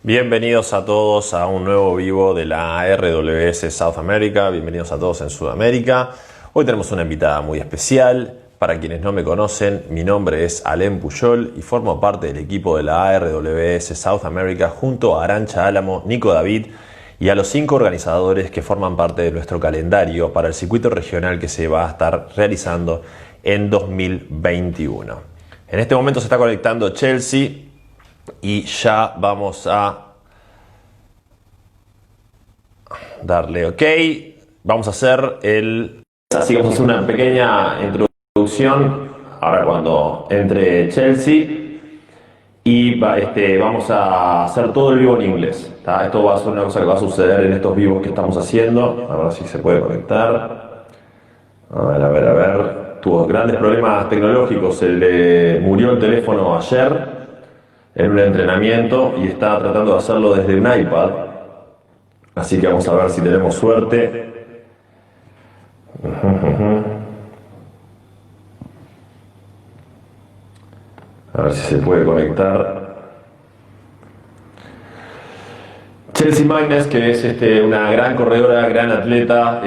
Bienvenidos a todos a un nuevo vivo de la RWS South America. Bienvenidos a todos en Sudamérica. Hoy tenemos una invitada muy especial. Para quienes no me conocen, mi nombre es Alem Puyol y formo parte del equipo de la RWS South America junto a Arancha Álamo, Nico David y a los 5 organizadores que forman parte de nuestro calendario para el circuito regional que se va a estar realizando en 2021. En este momento se está conectando Chelsey y ya vamos a darle OK. Vamos a hacer Así que vamos a hacer una pequeña introducción ahora cuando entre Chelsea y vamos a hacer todo el vivo en inglés, ¿tá? Esto va a ser una cosa que va a suceder en estos vivos que estamos haciendo. A ver si se puede conectar. A ver. Tuvo grandes problemas tecnológicos. Se le murió el teléfono ayer en un entrenamiento y está tratando de hacerlo desde un iPad. Así que vamos a ver si tenemos suerte. A ver si se puede conectar. Chelsey Magness, que es una gran corredora, gran atleta,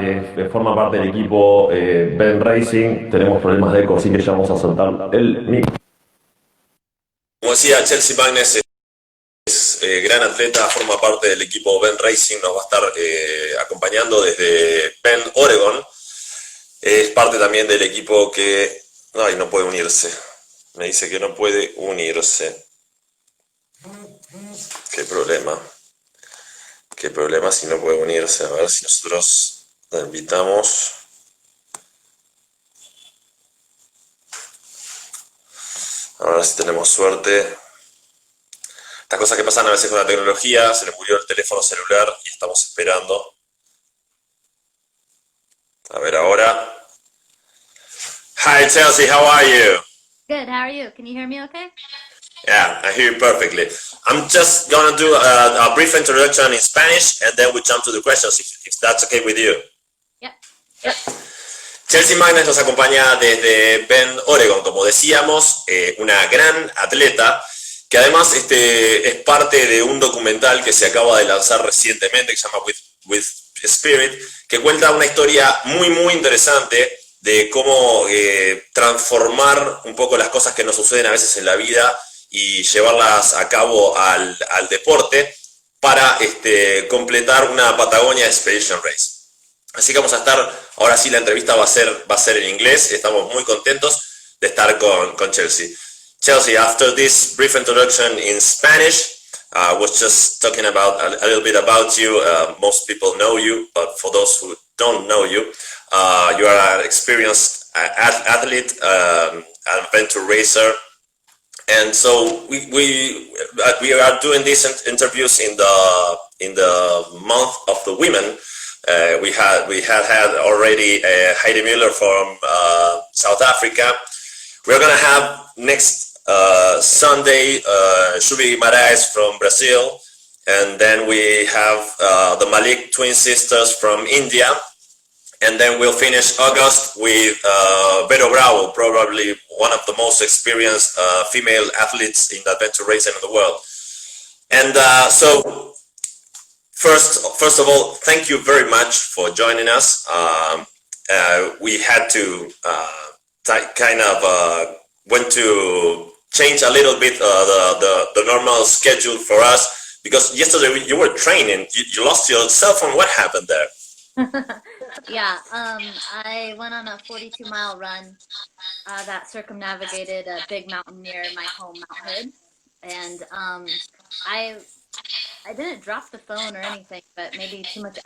forma parte del equipo Ben Racing. Tenemos problemas de eco, así que ya vamos a soltar el micro. Como decía, Chelsey Magness es gran atleta, forma parte del equipo Ben Racing, nos va a estar acompañando desde Bend, Oregon. Es parte también del equipo que... Ay, no puede unirse. Me dice que no puede unirse. Qué problema si no puede unirse. A ver si nosotros la invitamos. A ver si tenemos suerte. Estas cosas que pasan a veces con la tecnología, se le murió el teléfono celular y estamos esperando. A ver ahora. Hi Chelsea, how are you? Good, how are you? Can you hear me okay? Yeah, I hear you perfectly. I'm just gonna do a brief introduction in Spanish and then we jump to the questions if that's okay with you. Yep. Chelsey Magness nos acompaña desde Bend, Oregon, como decíamos, una gran atleta que además es parte de un documental que se acaba de lanzar recientemente que se llama With Spirit, que cuenta una historia muy interesante de cómo transformar un poco las cosas que nos suceden a veces en la vida y llevarlas a cabo al deporte para completar una Patagonia Expedition Race. Así que vamos a estar, ahora sí la entrevista va a ser en inglés, estamos muy contentos de estar con Chelsea. Chelsea, after this brief introduction in Spanish, I was just talking about a little bit about you. Most people know you, but for those who don't know you, you are an experienced athlete, an adventure racer, and so we are doing these interviews in the month of the women. We had already Heidi Müller from South Africa. We're gonna have next Sunday Shubi Marais from Brazil, and then we have the Malik twin sisters from India, and then we'll finish August with Vero Bravo, probably one of the most experienced female athletes in adventure racing in the world. And so first of all, thank you very much for joining us. We had to went to change a little bit the normal schedule for us because yesterday you were training. You lost your cell phone. What happened there? Yeah, I went on a 42-mile run that circumnavigated a big mountain near my home, Mount Hood, and I didn't drop the phone or anything, but maybe too much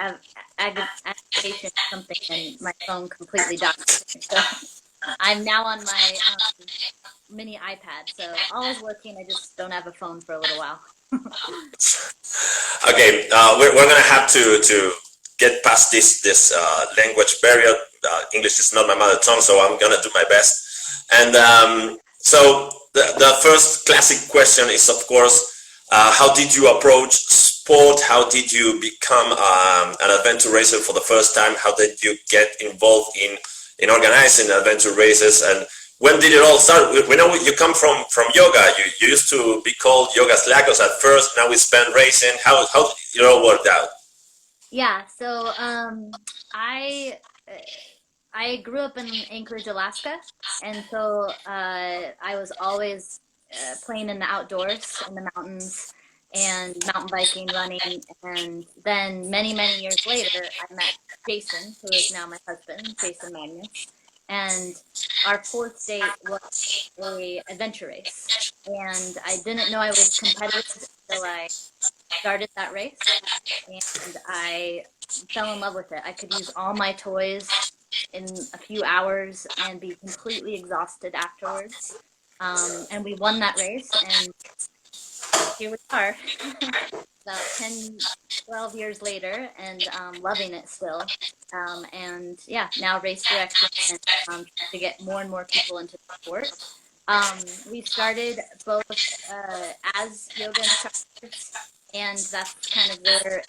agitation or something, and my phone completely died. So I'm now on my mini iPad, so all is working. I just don't have a phone for a little while. Okay, we're gonna have to get past this language barrier. English is not my mother tongue, so I'm gonna do my best. And so the first classic question is, of course, how did you approach sport? How did you become an adventure racer for the first time? How did you get involved in organizing adventure races? And when did it all start? We know you come from yoga. You used to be called yoga slackers at first. Now it's band racing. How did it all worked out? Yeah, so I uh, I grew up in Anchorage, Alaska, and so I was always playing in the outdoors, in the mountains, and mountain biking, running. And then many years later, I met Jason, who is now my husband, Jason Magness, and our fourth date was a adventure race. And I didn't know I was competitive until I started that race, and I fell in love with it. I could use all my toys in a few hours and be completely exhausted afterwards. And we won that race, and here we are, about 10, 12 years later, and loving it still. And yeah, now race direction and to get more and more people into the sport. We started both as yoga instructors, and that's kind of where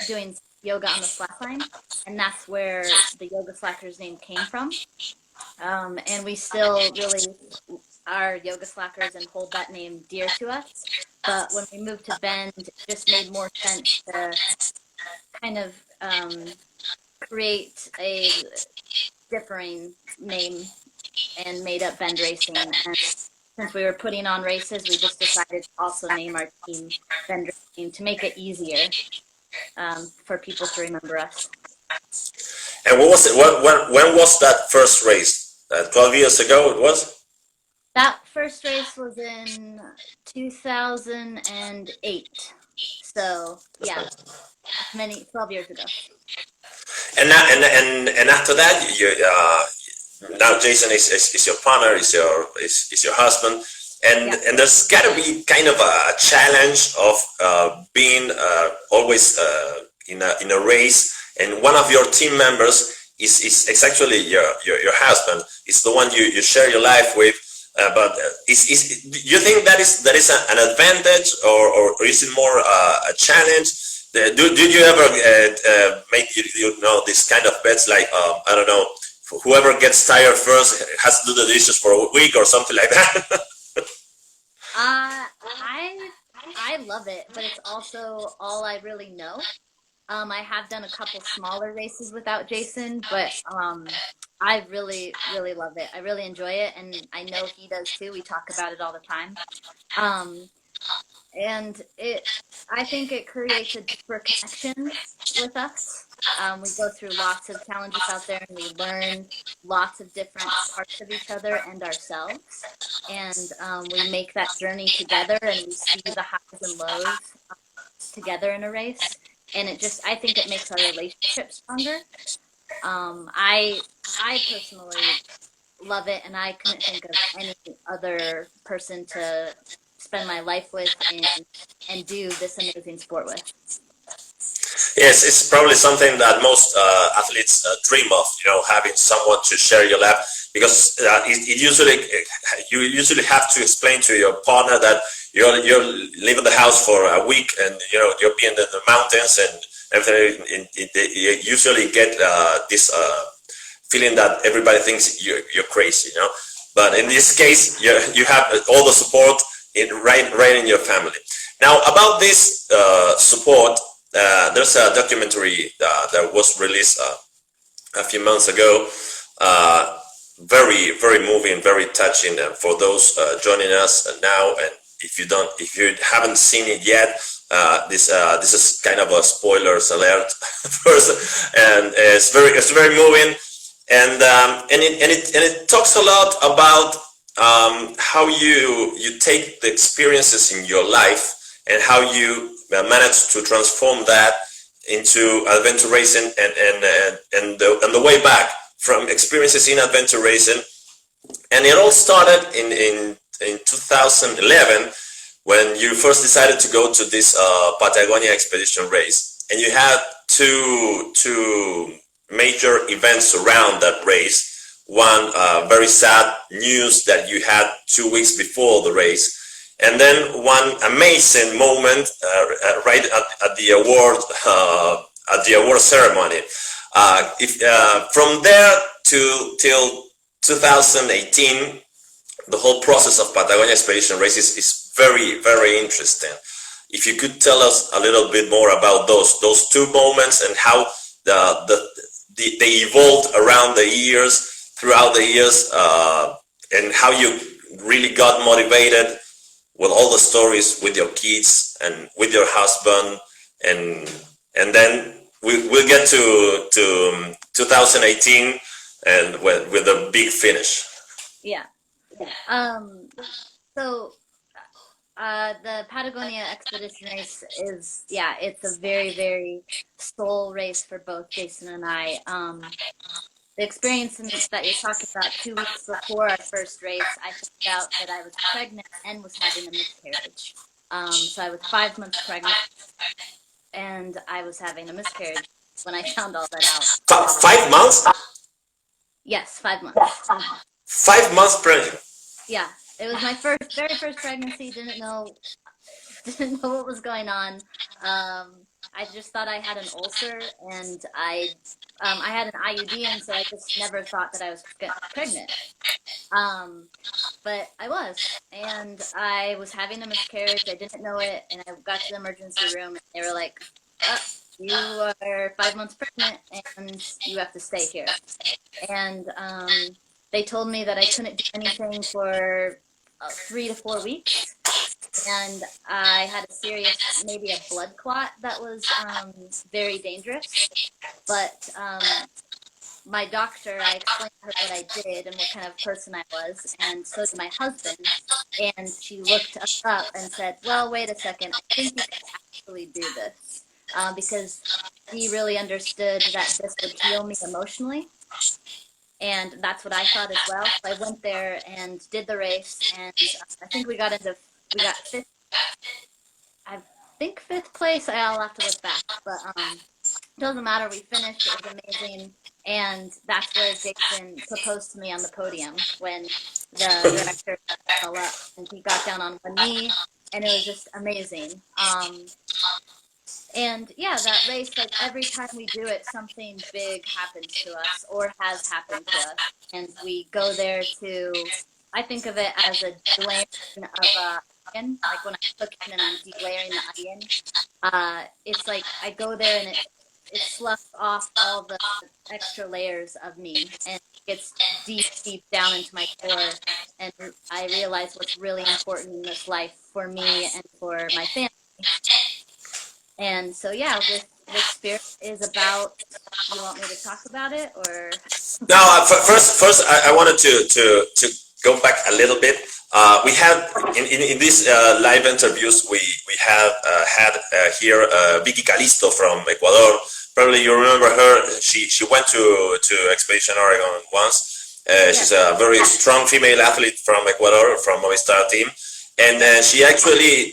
doing yoga on the slack line, and that's where the Yoga Slackers name came from. And we still really are Yoga Slackers and hold that name dear to us. But when we moved to Bend, it just made more sense to kind of create a differing name and made up Bend Racing. And since we were putting on races, we just decided to also name our team Bend Racing to make it easier for people to remember us. And what was it? When was that first race? 12 years ago it was? That first race was in 2008. So yeah, 12 years ago. And after that, now Jason is your partner, is your husband, Yeah. and there's got to be kind of a challenge of being always in a race, and one of your team members is actually your husband. It's the one you share your life with. But do you think that is an advantage, or is it more a challenge? Did you ever make this kind of bets like I don't know, whoever gets tired first has to do the dishes for a week or something like that? I love it, but it's also all I really know. I have done a couple smaller races without Jason, but I really love it. I really enjoy it, and I know he does too. We talk about it all the time. Um, and I think it creates a deeper connection with us. We go through lots of challenges out there, and we learn lots of different parts of each other and ourselves. And we make that journey together, and we see the highs and lows together in a race. And I think it makes our relationship stronger. I personally love it, and I couldn't think of any other person to spend my life with and do this amazing sport with. Yes, it's probably something that most athletes dream of, having someone to share your life, because it usually you usually have to explain to your partner that you're leaving the house for a week, and you're being in the mountains and everything. You usually get this feeling that everybody thinks you're crazy, But in this case, you have all the support right in your family. Now, about this support. There's a documentary that was released a few months ago. Very moving, very touching. And for those joining us now, and if you haven't seen it yet, this is kind of a spoilers alert first, and it's very moving, and it talks a lot about how you take the experiences in your life and how you managed to transform that into adventure racing, and the way back from experiences in adventure racing. And it all started in 2011 when you first decided to go to this Patagonia expedition race, and you had two major events around that race. One very sad news that you had 2 weeks before the race, and then one amazing moment right at the award ceremony. From there till 2018, the whole process of Patagonia expedition races is very, very interesting. If you could tell us a little bit more about those two moments and how they evolved around the years, throughout the years, and how you really got motivated with all the stories with your kids and with your husband, and then we'll get to 2018 and with a big finish. Yeah. Um, so the Patagonia expedition race is, yeah, it's a very, very soul race for both Jason and I. The experience that you're talking about 2 weeks before our first race, I found out that I was pregnant and was having a miscarriage. So I was 5 months pregnant and I was having a miscarriage when I found all that out. 5 months? Yes, 5 months. 5 months pregnant. Yeah, it was my very first pregnancy. Didn't know what was going on. I just thought I had an ulcer, and I had an IUD, and so I just never thought that I was pregnant. But I was, and I was having a miscarriage. I didn't know it, and I got to the emergency room, and they were like, "You are 5 months pregnant, and you have to stay here." And they told me that I couldn't do anything for 3 to 4 weeks, and I had a serious, maybe a blood clot that was very dangerous. But my doctor, I explained to her what I did and what kind of person I was, and so did my husband. And she looked us up and said, "Well, wait a second, I think you can actually do this," because he really understood that this would heal me emotionally. And that's what I thought as well. So I went there and did the race, and I think we got fifth. I think fifth place. I'll have to look back, but doesn't matter. We finished. It was amazing, and that's where Jason proposed to me on the podium when the director fell up, and he got down on one knee, and it was just amazing. And yeah, that race, like every time we do it, something big happens to us or has happened to us. And we go there to, I think of it as a delayering of a onion. Like when I'm cooking and I'm delayering the onion, it's like I go there and it sloughs off all the extra layers of me and it gets deep down into my core. And I realize what's really important in this life for me and for my family. And so, yeah, this spirit is about. You want me to talk about it, or? No, first, I wanted to go back a little bit. We have in these live interviews we have had here Vicky Calisto from Ecuador. Probably you remember her. She went to Expedition Oregon once. She's a very strong female athlete from Ecuador, from Movistar team. And she actually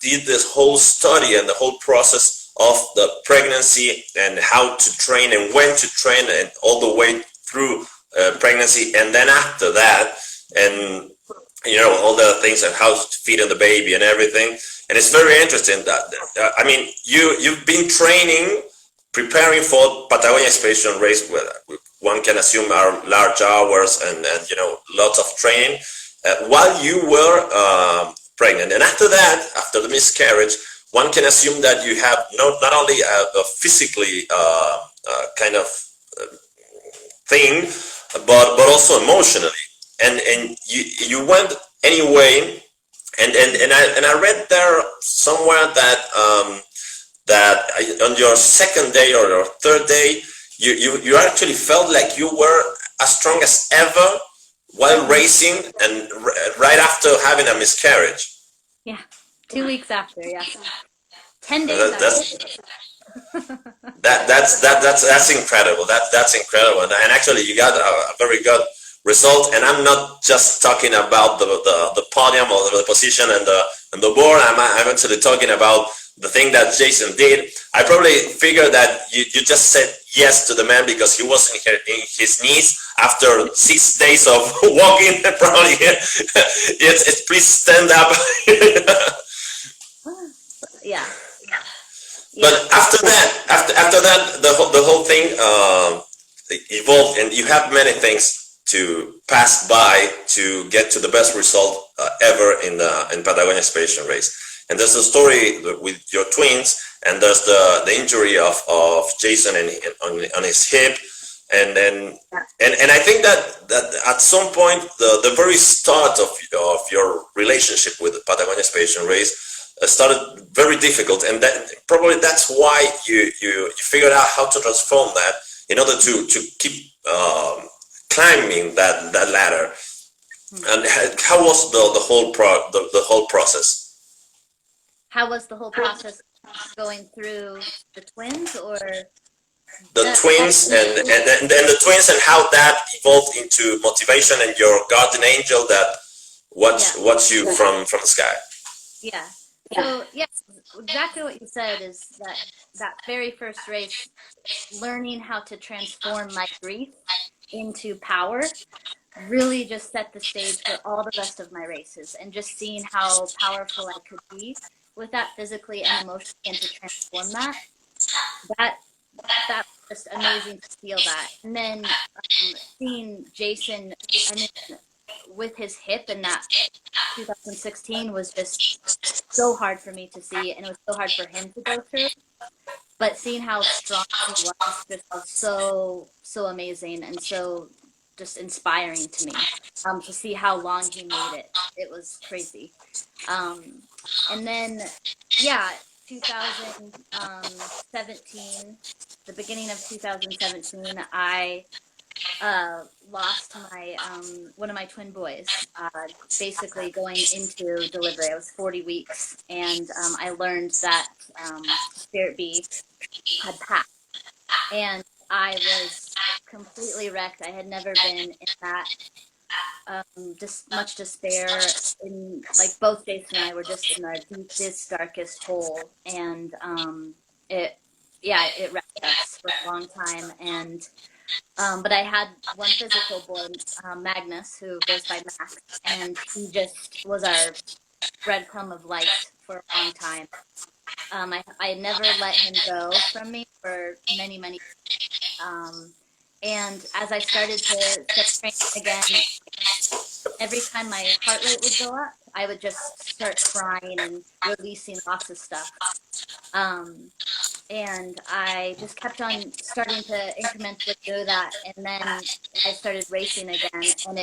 did this whole study and the whole process of the pregnancy and how to train and when to train and all the way through pregnancy and then after that, and all the things and how to feed on the baby and everything. And it's very interesting that I mean you've been training, preparing for Patagonia Expedition race with one can assume are large hours and lots of training. While you were pregnant, and after that, after the miscarriage, one can assume that you have not only a physically kind of thing, but also emotionally, and you went anyway, and I read there somewhere that on your second day or your third day, you actually felt like you were as strong as ever while racing and right after having a miscarriage. Yeah, 2 weeks after, yeah. 10 days That's incredible. That's incredible. And actually you got a very good result. And I'm not just talking about the podium or the position and the board. I'm actually talking about the thing that Jason did. I probably figured that you just said yes to the man because he was in his knees after 6 days of walking. Probably it's please stand up. Yeah. But after that, the whole thing evolved, and you have many things to pass by to get to the best result ever in Patagonia Expedition Race. And there's the story with your twins, and there's the injury of Jason on his hip, and then and I think that at some point the very start of your relationship with the Patagonia Expedition Race started very difficult, and that probably that's why you figured out how to transform that in order to keep climbing that ladder. And how was the whole process? How was the whole process going through the twins, or The twins and the twins, and how that evolved into motivation and your guardian angel that watch you from the sky. Yeah. So yeah, exactly what you said is that very first race, learning how to transform my grief into power really just set the stage for all the rest of my races, and just seeing how powerful I could be with that physically and emotionally, and to transform that that was just amazing to feel that. And then seeing Jason, I mean, with his hip in that 2016 was just so hard for me to see, and it was so hard for him to go through. But seeing how strong he was just was so amazing, and so just inspiring to me. To see how long he made it was crazy. And then, yeah, 2017, the beginning of 2017, I lost my one of my twin boys, basically going into delivery. I was 40 weeks, and I learned that Spirit B had passed, and I was completely wrecked. I had never been in that just much despair. In like both Jason and I were just in the deepest, darkest hole, and it wrecked us for a long time. And but I had one physical boy, Magness, who goes by Max, and he just was our breadcrumb of light for a long time. I never let him go from me for many years. And as I started to train again, every time my heart rate would go up, I would just start crying and releasing lots of stuff. And I just kept on starting to incrementally do that. And then I started racing again, and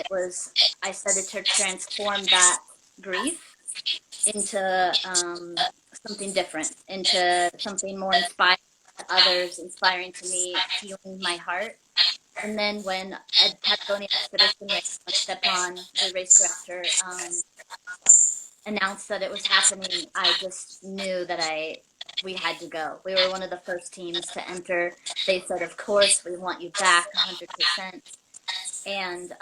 I started to transform that grief into something different, into something more inspiring to others, inspiring to me, healing my heart. And then when at Patagonia Expedition Race, Stepan, the race director, announced that it was happening, I just knew that we had to go. We were one of the first teams to enter. They said, of course, we want you back 100%. And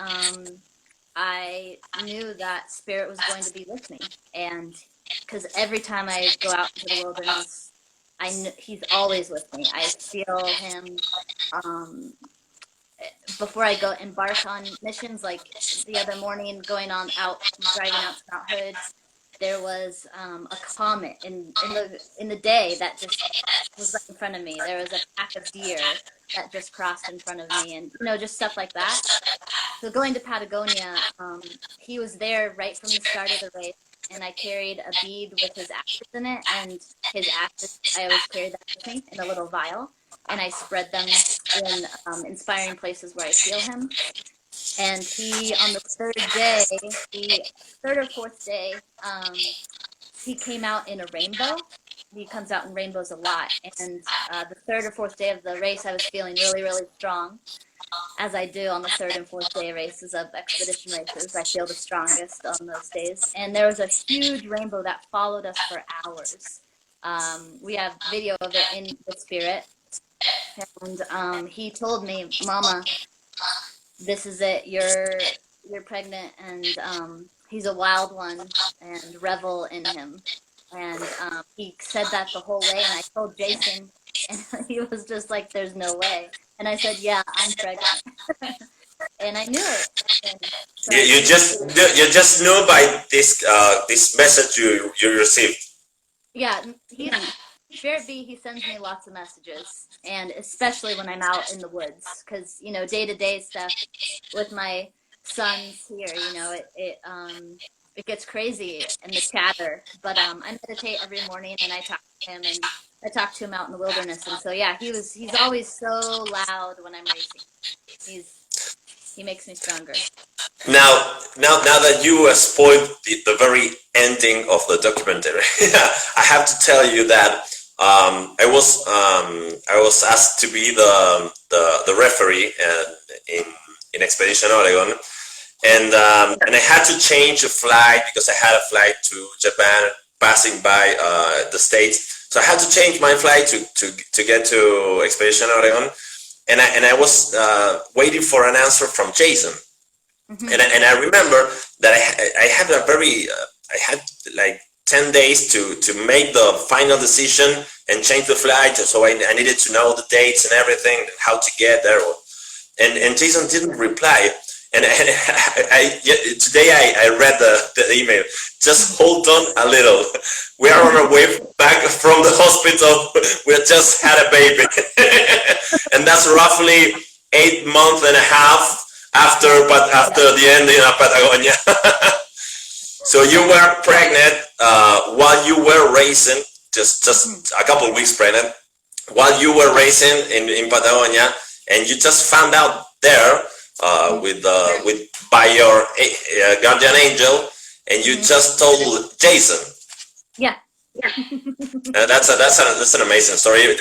I knew that Spirit was going to be with me. And because every time I go out into the wilderness, he's always with me. I feel him before I go embark on missions. Like the other morning, driving out to Mount Hood, there was a comet in the day that just was right in front of me. There was a pack of deer that just crossed in front of me, and just stuff like that. So going to Patagonia, he was there right from the start of the race, and I carried a bead with his ashes in it, and his ashes, I always carried that with me in a little vial, and I spread them in inspiring places where I feel him. And he, on the third or fourth day, he came out in a rainbow. He comes out in rainbows a lot. And the third or fourth day of the race, I was feeling really strong, as I do on the third and fourth day races of expedition races. I feel the strongest on those days. And there was a huge rainbow that followed us for hours. We have video of it in the Spirit. And he told me, Mama, this is it. You're pregnant, and he's a wild one, and revel in him. And he said that the whole way, and I told Jason, and he was just like, "There's no way." And I said, "Yeah, I'm pregnant," and I knew it. And so You just knew by this message you received. yeah, Spirit B, he sends me lots of messages, and especially when I'm out in the woods, because day to day stuff with my sons here, it gets crazy and the chatter. But I meditate every morning and I talk to him and I talk to him out in the wilderness, and so yeah, he's always so loud when I'm racing. He makes me stronger. Now that you spoiled the very ending of the documentary, I have to tell you that I was asked to be the referee in Expedition Oregon, and I had to change a flight because I had a flight to Japan passing by the States, so I had to change my flight to get to Expedition Oregon, and I was waiting for an answer from Jason. Mm-hmm. And I remember that I had a very I had like 10 days to make the final decision and change the flight, so I needed to know the dates and everything and how to get there, and Jason didn't reply, and today I read the email. Just hold on a little, we are on our way back from the hospital, we just had a baby. And that's roughly 8 months and a half after the ending of Patagonia. So you were pregnant while you were racing, just a couple of weeks pregnant, while you were racing in Patagonia, and you just found out there with by your guardian angel, and you just told Jason. Yeah. That's an amazing story.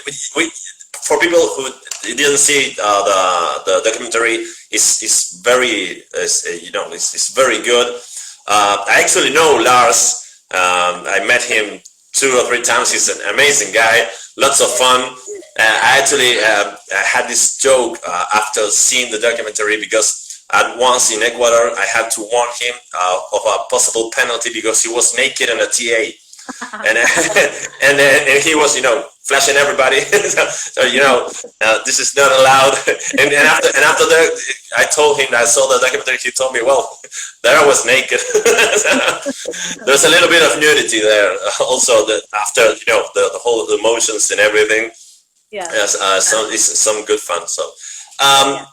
For people who didn't see the documentary, is very it's very good. I actually know Lars. I met him 2 or 3 times. He's an amazing guy. Lots of fun. I actually had this joke after seeing the documentary, because at once in Ecuador I had to warn him of a possible penalty because he was naked in a TA. and and he was flashing everybody. So this is not allowed. And after that, I told him that I saw the documentary. He told me, well, there I was naked. There's a little bit of nudity there also, that after the whole emotions and everything. Yeah. Yes, some good fun. So Yeah.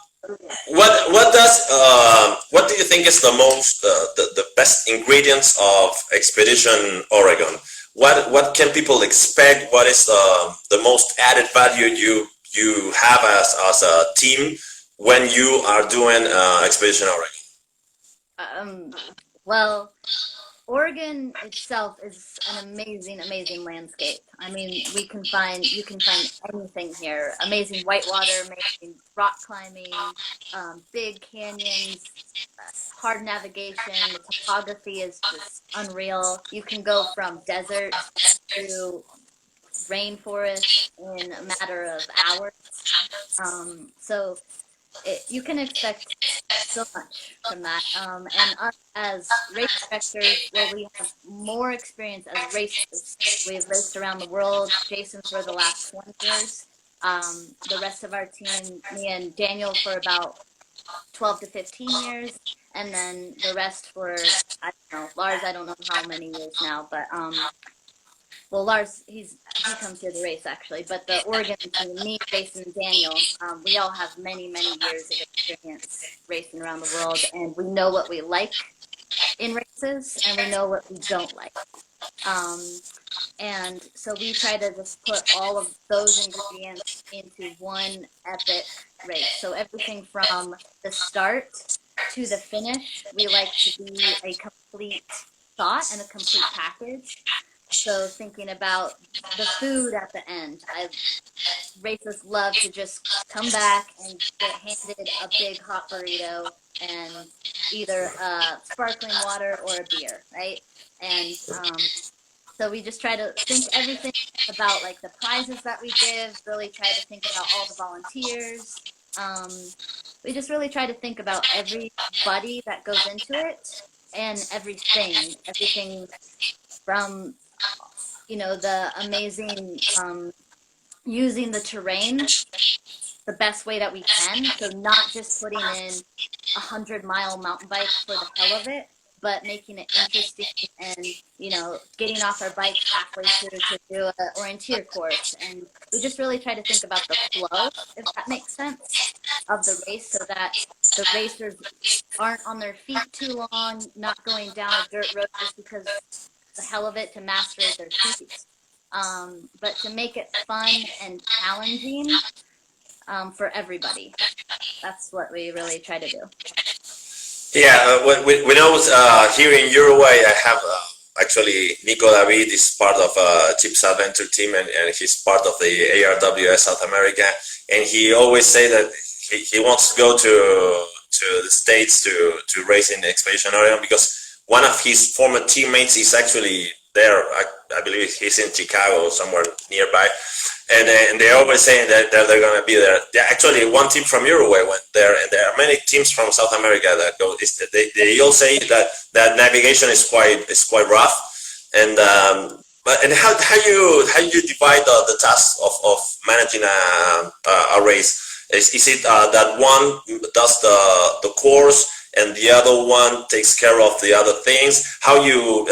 what do you think is the best ingredients of Expedition Oregon? What can people expect? What is the most added value you have as a team when you are doing Expedition Oregon? Well, Oregon itself is an amazing, amazing landscape. I mean, you can find anything here. Amazing whitewater, amazing rock climbing, big canyons, hard navigation. The topography is just unreal. You can go from desert to rainforest in a matter of hours. So you can expect so much from that. And us as race directors, well, we have more experience as racers. We've raced around the world. Jason for the last 20 years. The rest of our team, me and Daniel, for about 12 to 15 years. And then the rest for, I don't know, Lars, I don't know how many years now, but well, Lars, he comes here to race actually, but the Oregon team, me, Jason, and Daniel, we all have many, many years of experience racing around the world, and we know what we like in races, and we know what we don't like. And so we try to just put all of those ingredients into one epic race. So everything from the start to the finish, we like to be a complete thought and a complete package. So thinking about the food at the end, racers love to just come back and get handed a big hot burrito and either sparkling water or a beer, right? And so we just try to think everything about like the prizes that we give. Really try to think about all the volunteers. We just really try to think about everybody that goes into it and everything from the amazing using the terrain the best way that we can. So not just putting in 100-mile mountain bike for the hell of it, but making it interesting and, getting off our bikes halfway through to do an orienteer course. And we just really try to think about the flow, if that makes sense, of the race so that the racers aren't on their feet too long, not going down a dirt road just because the hell of it to macerate their feet. But to make it fun and challenging for everybody. That's what we really try to do. Yeah, we know here in Uruguay, I have actually Nico David is part of Chip's Adventure team, and he's part of the ARWS South America, and he always say that he wants to go to the States to race in the Expedition Oregon because one of his former teammates is actually there. I believe he's in Chicago or somewhere nearby. And they're always saying that they're going to be there. Actually, one team from Uruguay went there, and there are many teams from South America that go. They all say that navigation is quite rough, and how you divide the task of managing a race? Is it that one does the course and the other one takes care of the other things? How you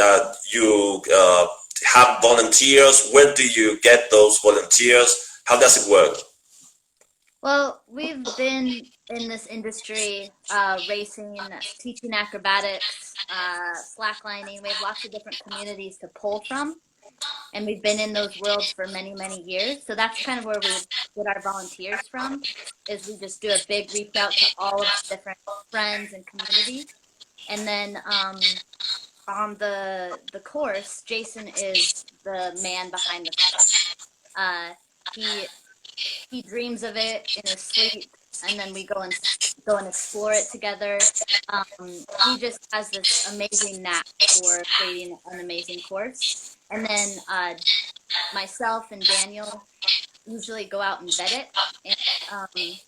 have volunteers? Where do you get those volunteers? How does it work? Well, we've been in this industry racing, teaching acrobatics, slacklining. We have lots of different communities to pull from, and we've been in those worlds for many, many years. So that's kind of where we get our volunteers from, is we just do a big reach out to all of the different friends and communities. And then on the course, Jason is the man behind the stuff. He dreams of it in his sleep, and then we go and explore it together. He just has this amazing knack for creating an amazing course. And then myself and Daniel usually go out and vet it, and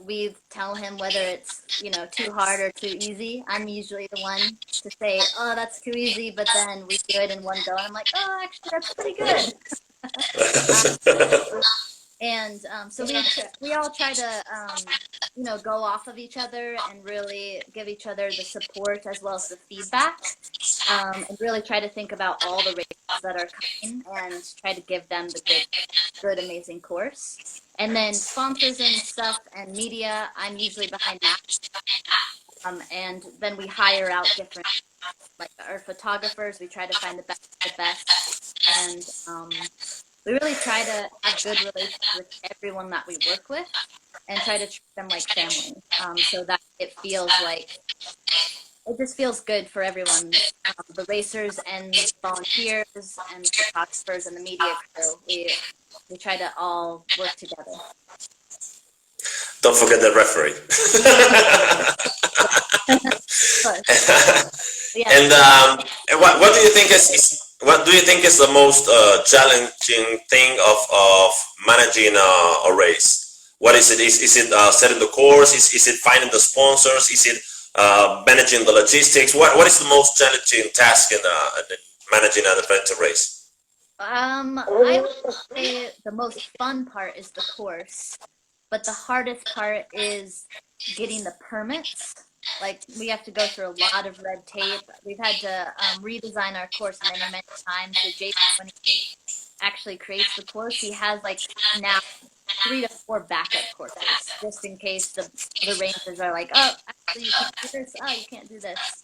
we tell him whether it's too hard or too easy. I'm usually the one to say, "Oh, that's too easy," but then we do it in one go, and I'm like, "Oh, actually, that's pretty good." And so we all try to go off of each other and really give each other the support as well as the feedback, and really try to think about all the races that are coming and try to give them the good amazing course. And then sponsors and stuff and media, I'm usually behind that. And then we hire out different, like our photographers. We try to find the best, and we really try to have good relations with everyone that we work with, and try to treat them like family, so that it just feels good for everyone, the racers and volunteers and photographers and the media crew. We try to all work together. Don't forget the referee. Yeah. And what do you think is the most challenging thing of managing a race? What is it? Is it setting the course? Is it finding the sponsors? Is it managing the logistics? What is the most challenging task in managing an adventure race? I would say the most fun part is the course, but the hardest part is getting the permits. Like, we have to go through a lot of red tape. We've had to redesign our course many, many times. So Jason, when he actually creates the course, he has like now 3 to 4 backup courses, just in case the rangers are like, "Oh, actually you can't do this. Oh, you can't do this."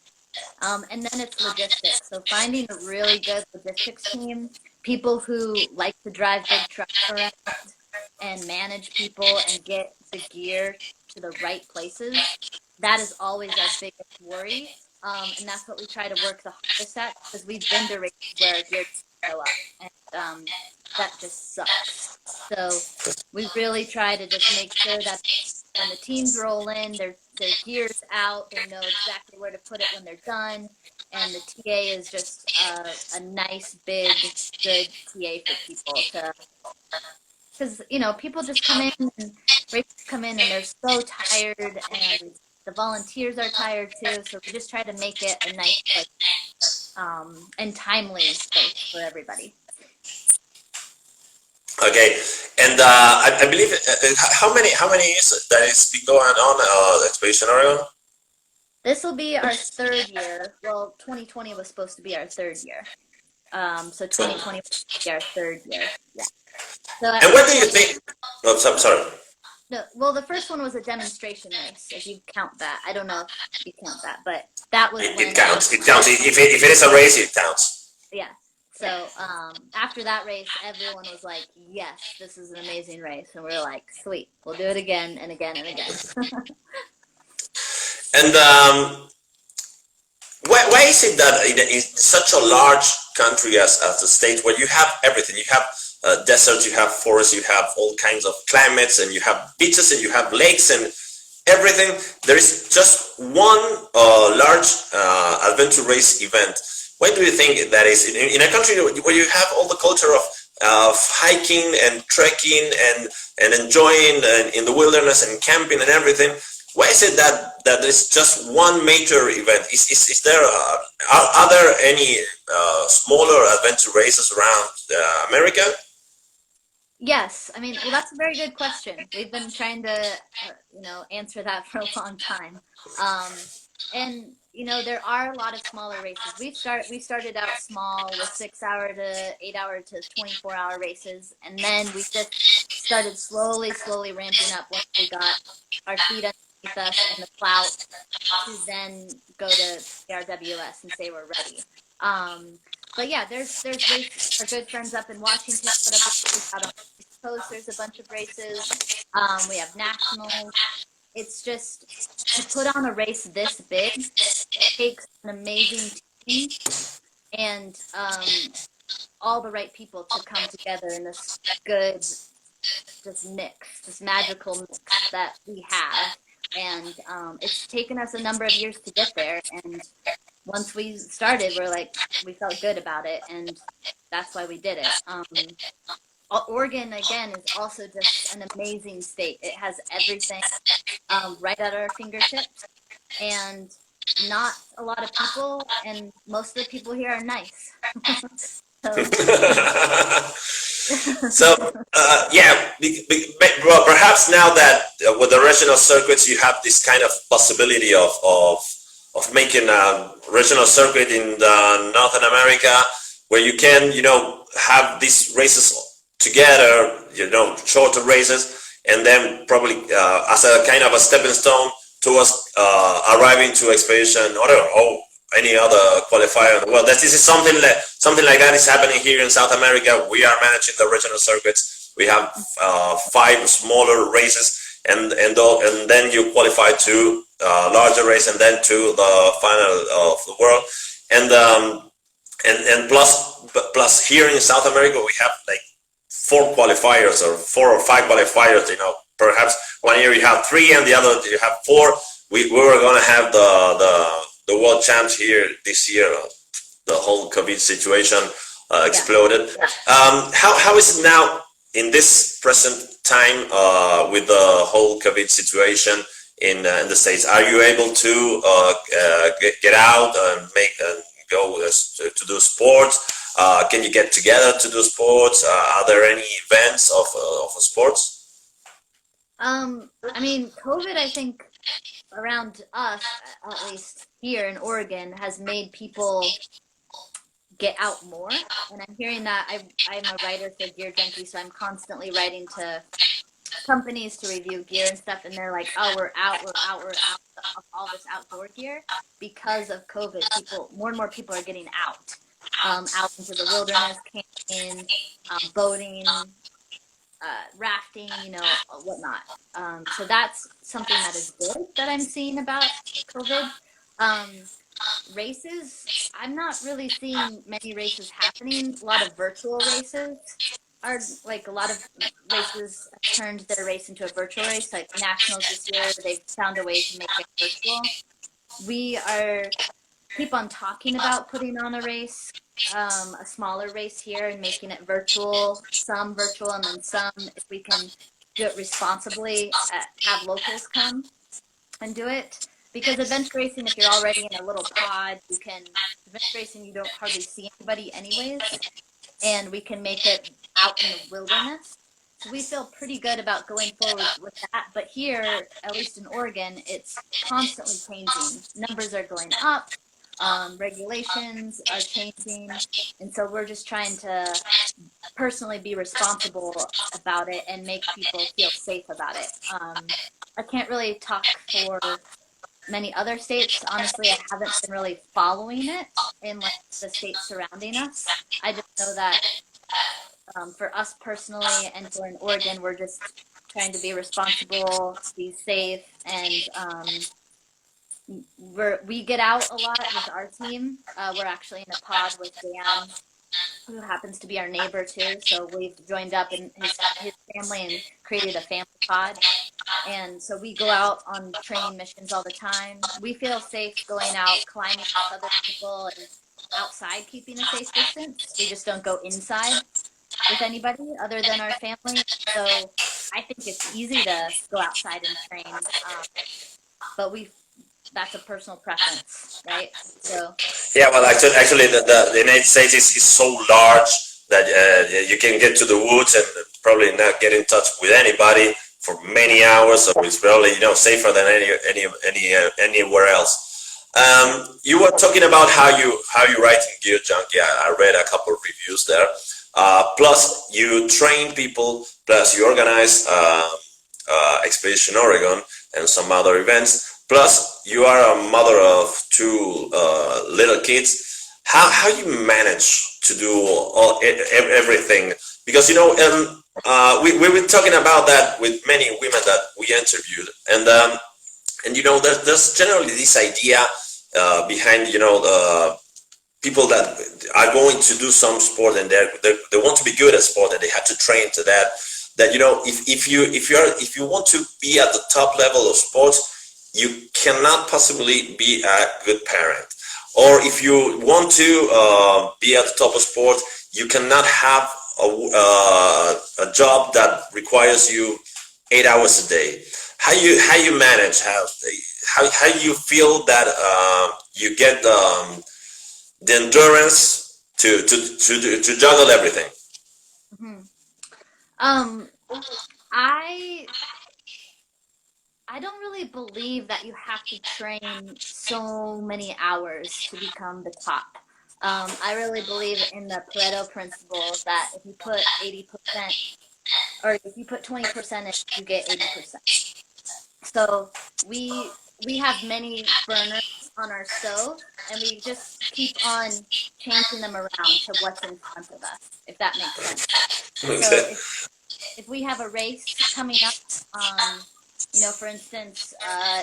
And then it's logistics. So finding a really good logistics team, people who like to drive big trucks around and manage people and get the gear to the right places, that is always our biggest worry. And that's what we try to work the hardest at, because we've been to races where gear doesn't show up, and that just sucks. So we really try to just make sure that when the teams roll in, their gear's out, they know exactly where to put it when they're done, and the TA is just a nice, big, good TA for people to. Because, people just come in and races come in and they're so tired, and the volunteers are tired too. So we just try to make it a nice, and timely place for everybody. Okay, and I believe how many years that it's been going on Expedition Oregon? This will be our third year. Well, 2020 was supposed to be our third year. So 2020 will be our third year. Yeah. So And at what first, do you think? Oh, sorry. no, well, the first one was a demonstration race, if you count that. I don't know if you count that, but that was It when, counts. It counts. If it is a race, it counts. yeah. So after that race, everyone was like, yes, this is an amazing race. And we were like, sweet, we'll do it again and again and again. And why is it that in such a large country as the States, where you have everything, you have deserts, you have forests, you have all kinds of climates, and you have beaches, and you have lakes, and everything, there is just one large adventure race event. Why do you think that is? In a country where you have all the culture of hiking and trekking and enjoying in the wilderness and camping and everything, why is it that there's just one major event? Is there are there any smaller adventure races around America? Yes, I mean, well, that's a very good question. We've been trying to, answer that for a long time. Um, and there are a lot of smaller races. We started out small with 6 hour to 8 hour to 24 hour races, and then we just started slowly ramping up once we got our feet underneath us and the clout to then go to RWS and say we're ready. But yeah, there's races. Our good friends up in Washington put up races. Out on the East Coast, there's a bunch of races. We have nationals. It's just to put on a race this big takes an amazing team and all the right people to come together in this good, just mix, this magical mix that we have. And it's taken us a number of years to get there. And once we started, we felt good about it, and that's why we did it. Oregon, again, is also just an amazing state. It has everything right at our fingertips, and not a lot of people, and most of the people here are nice. So, So yeah, well, perhaps now that with the regional circuits, you have this kind of possibility of making a regional circuit in Northern America, where you can have these races together, shorter races, and then probably as a kind of a stepping stone towards arriving to expedition or any other qualifier in the world. This is something like that is happening here in South America. We are managing the regional circuits. We have 5 smaller races, and then you qualify to larger race, and then to the final of the world. And plus here in South America we have like 4 qualifiers, or 4 or 5 qualifiers. Perhaps one year you have 3, and the other you have 4. We were gonna have the world champs here this year. The whole COVID situation exploded. How is it now in this present time with the whole COVID situation in the States? Are you able to get out and go to do sports? Can you get together to do sports? Are there any events of sports? I mean, COVID, I think, around us, at least here in Oregon, has made people get out more. And I'm hearing that I'm a writer for Gear Junkie, so I'm constantly writing to companies to review gear and stuff, and they're like, oh, we're out of all this outdoor gear because of COVID. More and more people are getting out into the wilderness, camping, boating, rafting, whatnot. So that's something that is good that I'm seeing about COVID. Races, I'm not really seeing many races happening. A lot of virtual races are a lot of races turned their race into a virtual race. Like nationals this year, they've found a way to make it virtual. We keep on talking about putting on a race, a smaller race here, and making it virtual, some virtual, and then some, if we can do it responsibly, have locals come and do it. Because adventure racing, if you're already in a little pod, adventure racing, you don't hardly see anybody anyways, and we can make it out in the wilderness. So we feel pretty good about going forward with that. But here, at least in Oregon, it's constantly changing. Numbers are going up, regulations are changing. And so we're just trying to personally be responsible about it and make people feel safe about it. I can't really talk for many other states. Honestly, I haven't been really following it in like the states surrounding us. I just know that for us personally and for in Oregon, we're just trying to be responsible, be safe, and we get out a lot with our team. We're actually in a pod with Dan, who happens to be our neighbor too. So we've joined up in his family and created a family pod. And so we go out on training missions all the time. We feel safe going out climbing with other people and outside keeping a safe distance. We just don't go inside with anybody other than our family. So I think it's easy to go outside and train, but that's a personal preference, right? So Yeah, well, actually, the United States is so large that you can get to the woods and probably not get in touch with anybody for many hours. So it's probably safer than anywhere else. You were talking about how you write in Gear Junk. Yeah, I read a couple of reviews there. Plus, you train people. Plus, you organize Expedition Oregon and some other events. Plus, you are a mother of two little kids. How you manage to do everything? Because we've been talking about that with many women that we interviewed, and there's generally this idea behind the people that are going to do some sport and they want to be good at sport and they have to train to that if you want to be at the top level of sports, you cannot possibly be a good parent. Or if you want to be at the top of sport, you cannot have a job that requires you 8 hours a day. How you manage how you feel that you get the endurance to juggle everything. mm-hmm. um, I I don't really believe that you have to train so many hours to become the top. I really believe in the Pareto principle that if you put 80%, or if you put 20% in, you get 80%. So we have many burners on our stove, and we just keep on changing them around to what's in front of us, if that makes sense. So Okay. if we have a race coming up, for instance,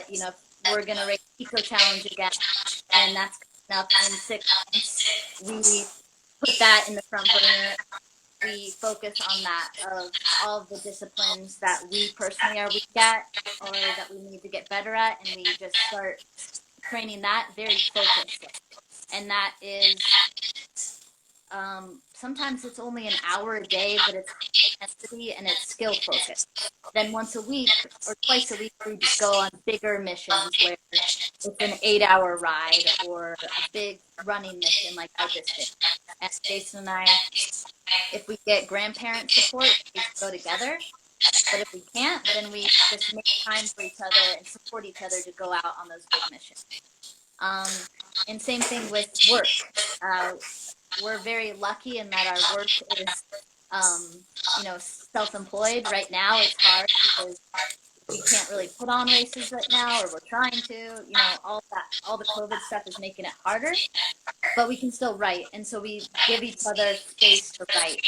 if we're gonna race Eco Challenge again, and that's coming up in 6 months, we put that in the front burner. We focus on that of all of the disciplines that we personally are weak at or that we need to get better at, and we just start training that very focused. And that is sometimes it's only an hour a day, but it's high intensity and it's skill focused. Then once a week or twice a week, we just go on bigger missions where it's an 8-hour ride or a big running mission like I just did. And Jason and I, if we get grandparent support, we go together. But if we can't, then we just make time for each other and support each other to go out on those big missions. And same thing with work. We're very lucky in that our work is, self-employed. Right now it's hard because we can't really put on races right now, or we're trying to, all the COVID stuff is making it harder, but we can still write. And so we give each other space to write.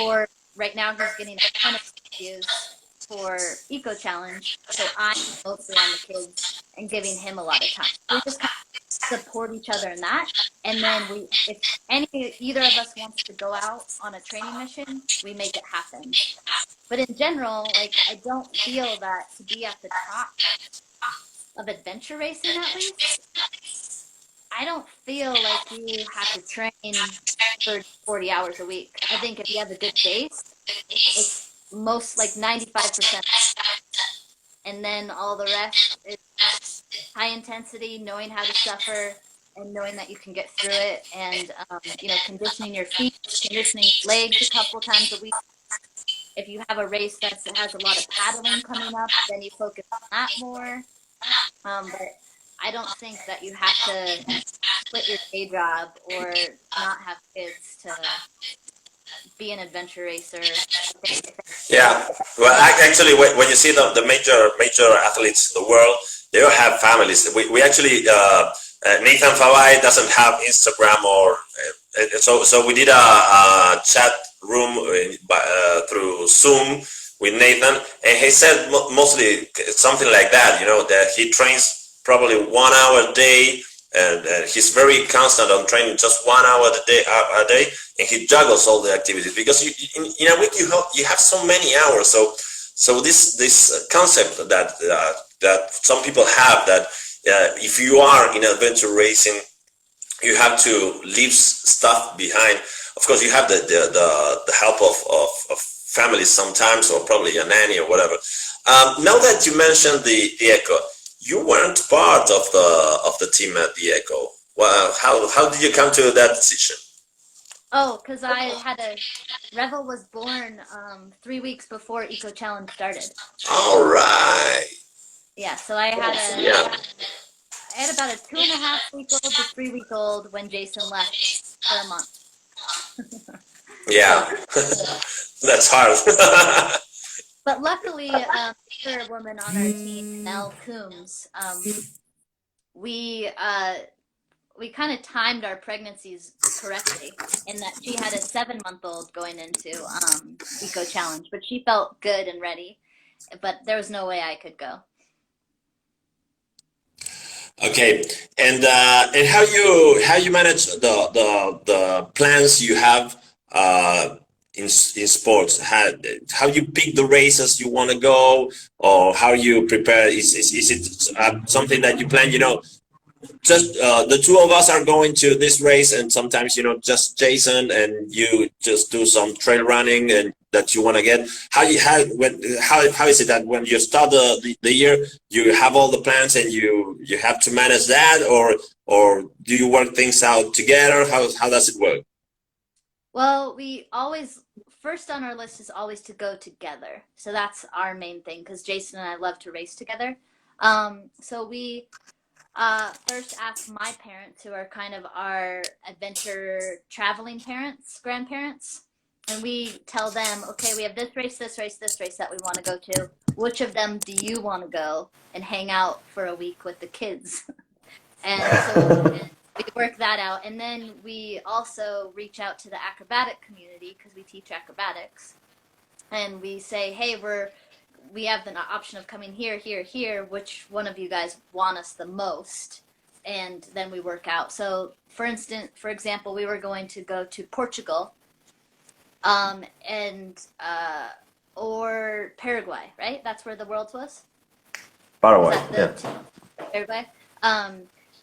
Or right now he's getting a ton of views for Eco Challenge. So I'm mostly on the kids and giving him a lot of time. We just kind of support each other in that. And then if either of us wants to go out on a training mission, we make it happen. But in general, I don't feel that to be at the top of adventure racing, at least, I don't feel like you have to train 30, 40 hours a week. I think if you have a good base, it's most like 95%. And then all the rest is high intensity, knowing how to suffer, and knowing that you can get through it, and conditioning your feet, conditioning your legs a couple times a week. If you have a race that has a lot of paddling coming up, then you focus on that more. But I don't think that you have to quit your day job or not have kids to be an adventure racer. Yeah, well, actually, when you see the major athletes in the world, they all have families. We actually Nathan Favai doesn't have Instagram or so we did a chat room through Zoom with Nathan, and he said mostly something like that. You know that he trains probably 1 hour a day, and he's very constant on training just 1 hour a day, and he juggles all the activities because in a week you have so many hours. So this concept that some people have that if you are in adventure racing, you have to leave stuff behind. Of course, you have the help of families sometimes, or probably a nanny or whatever. Now that you mentioned the Echo, you weren't part of the team at the Echo. Well, how did you come to that decision? Oh, because Revel was born 3 weeks before Eco Challenge started. All right. Yeah, so Yeah. I had about a 2.5-week-old to 3-week-old when Jason left for a month. Yeah. That's hard. But luckily, for a woman on our team, Mel Coombs, we kind of timed our pregnancies correctly in that she had a 7-month-old going into Eco Challenge, but she felt good and ready. But there was no way I could go. Okay, and how you manage the plans you have in sports? How you pick the races you want to go, or how you prepare? Is it something that you plan? You know, just the two of us are going to this race, and sometimes just Jason and you just do some trail running and that you want to get. How is it that when you start the year you have all the plans and you have to manage that, or do you work things out together? How does it work? Well, we always first on our list is always to go together, so that's our main thing because Jason and I love to race together. So we first ask my parents, who are kind of our adventure traveling parents, grandparents, and we tell them, okay, we have this race, this race, this race that we want to go to. Which of them do you want to go and hang out for a week with the kids? And so we work that out. And then we also reach out to the acrobatic community because we teach acrobatics. And we say, hey, we have an option of coming here, here, here. Which one of you guys want us the most? And then we work out. So for example, we were going to go to Portugal, or Paraguay, right? That's where the Worlds was? Paraguay, yeah. Paraguay.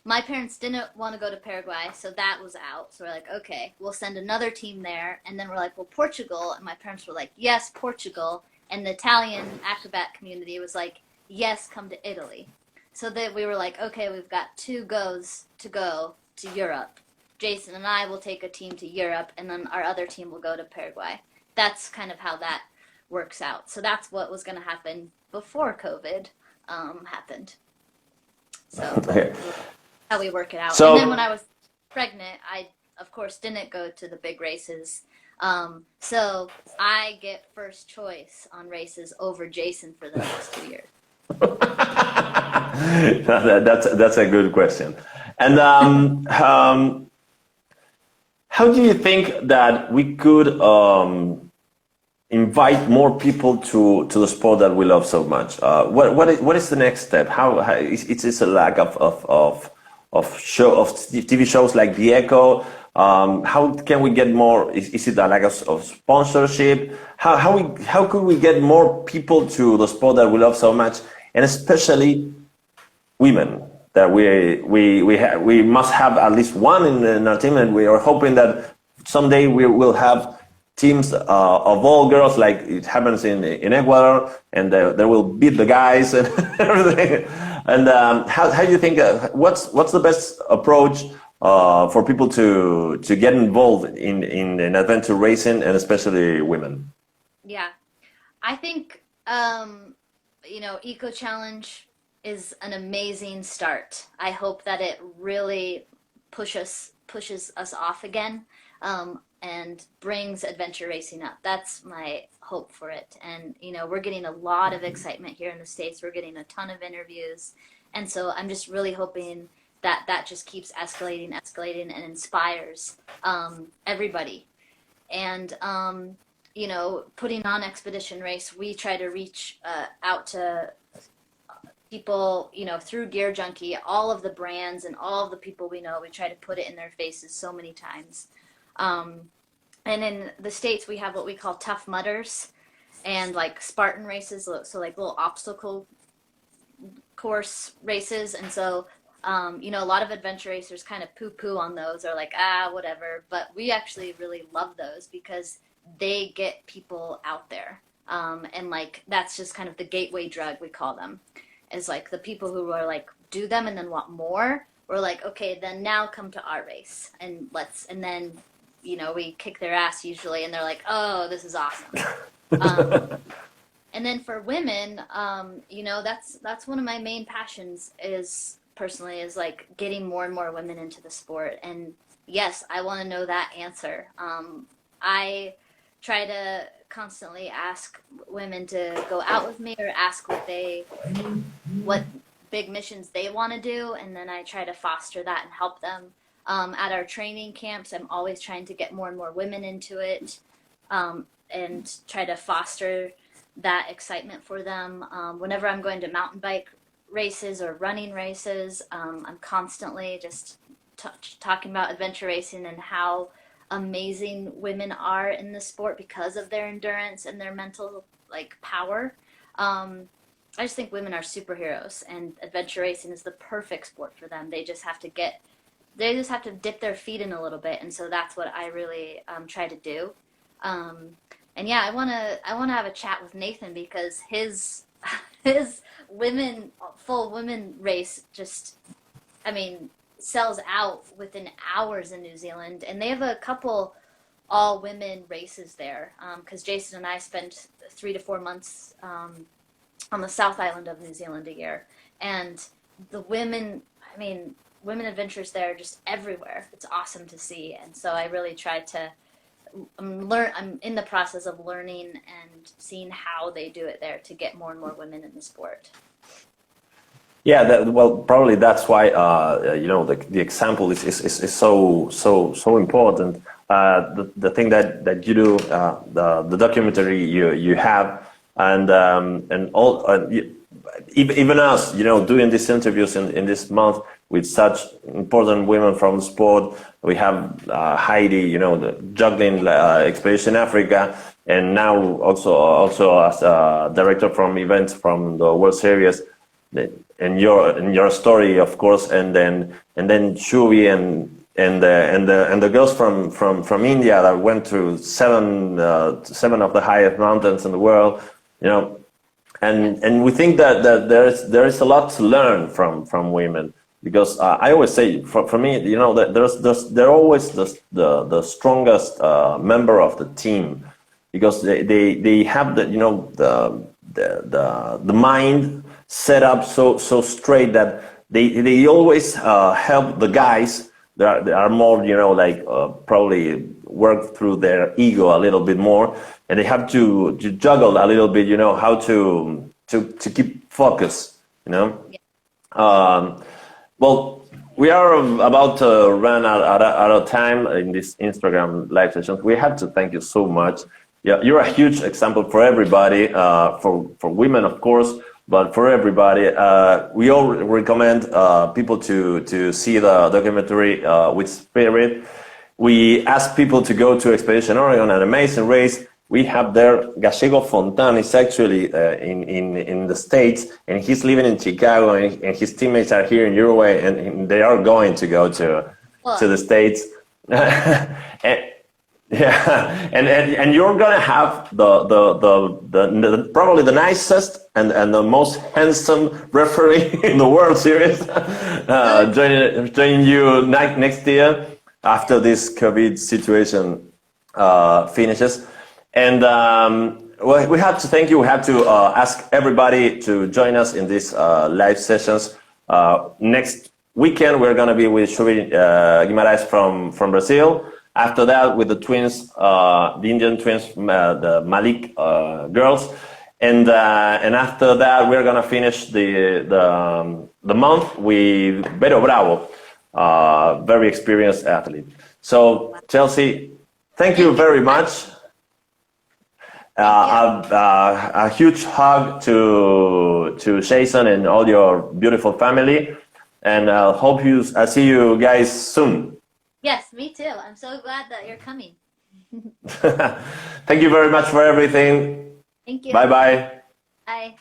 My parents didn't want to go to Paraguay, so that was out. So we're like, okay, we'll send another team there. And then we're like, well, Portugal. And my parents were like, yes, Portugal. And the Italian acrobat community was like, yes, come to Italy. So that we were like, okay, we've got 2 goes to go to Europe. Jason and I will take a team to Europe, and then our other team will go to Paraguay. That's kind of how that works out. So that's what was going to happen before COVID happened. So Okay. how we work it out. So, and then when I was pregnant, I, of course, didn't go to the big races. So I get first choice on races over Jason for the next 2 years. that's a good question. And how do you think that we could invite more people to the sport that we love so much? What is the next step? How it's a lack of TV shows like The Echo? How can we get more? Is it a lack of sponsorship? How could we get more people to the sport that we love so much, and especially women? That we must have at least one in our team, and we are hoping that someday we will have teams of all girls, like it happens in Ecuador, and they will beat the guys and everything. And how do you think? What's the best approach for people to get involved in adventure racing, and especially women? Yeah. I think, Eco Challenge is an amazing start. I hope that it really pushes us off again, and brings adventure racing up. That's my hope for it. And we're getting a lot of excitement here in the States. We're getting a ton of interviews, and so I'm just really hoping that that just keeps escalating, and inspires everybody. And putting on Expedition Race, we try to reach out to people, through Gear Junkie, all of the brands and all of the people we know. We try to put it in their faces so many times. And in the States, we have what we call Tough Mudders, and like Spartan races, so like little obstacle course races. And so, a lot of adventure racers kind of poo-poo on those, or like, whatever. But we actually really love those because they get people out there. And like, that's just kind of the gateway drug, we call them, is like the people who are like, do them and then want more. We're like, okay, then now come to our race and then, we kick their ass usually, and they're like, oh, this is awesome. And then for women, that's one of my main passions is like getting more and more women into the sport. And yes, I want to know that answer. I try to constantly ask women to go out with me, or ask what big missions they want to do, and then I try to foster that and help them. At our training camps, I'm always trying to get more and more women into it, and try to foster that excitement for them. Whenever I'm going to mountain bike races or running races, I'm constantly just talking about adventure racing and how amazing women are in the sport because of their endurance and their mental power. I just think women are superheroes, and adventure racing is the perfect sport for them. They just have to dip their feet in a little bit, and so that's what I really try to do. And yeah, I wanna have a chat with Nathan, because his full women race just, sells out within hours in New Zealand, and they have a couple all women races there, because Jason and I spent 3 to 4 months on the South Island of New Zealand a year, and the women adventures there are just everywhere. It's awesome to see, and so I really try to I'm in the process of learning and seeing how they do it there to get more and more women in the sport. Yeah, probably that's why the example is so important. The thing that you do, the documentary you have, and all, even us, doing these interviews in this month with such important women from the sport. We have Heidi, the juggling Expedition Africa, and now also as a director from events from the World Series. And your story, of course, and then Shuvi and the girls from India that went through seven of the highest mountains in the world, and we think that there is a lot to learn from women, because I always say, for me, that they're always the strongest member of the team, because they have the mind set up so straight that they always help the guys that are more probably work through their ego a little bit more, and they have to juggle a little bit, how to keep focus, Yeah. Well, we are about to run out of time in this Instagram live session. We have to thank you so much. Yeah, you're a huge example for everybody, for women, of course, but for everybody. We all recommend people to see the documentary with Spirit. We ask people to go to Expedition Oregon, an amazing race. We have there Gallego Fontan is actually in the States, and he's living in Chicago, and his teammates are here in Uruguay, and they are going to go to the States. Yeah, and you're gonna have the probably the nicest and the most handsome referee in the World Series joining you next year after this COVID situation finishes. And well, we have to thank you. We have to ask everybody to join us in these live sessions. Next weekend, we're going to be with Shuri Guimarães from Brazil. After that, with the twins, the Indian twins, the Malik girls. And after that, we're going to finish the month with Beto Bravo, very experienced athlete. So, Chelsey, thank you very much. A huge hug to Jason and all your beautiful family, and hope I see you guys soon. Yes, me too. I'm so glad that you're coming. Thank you very much for everything. Thank you. Bye bye. Bye.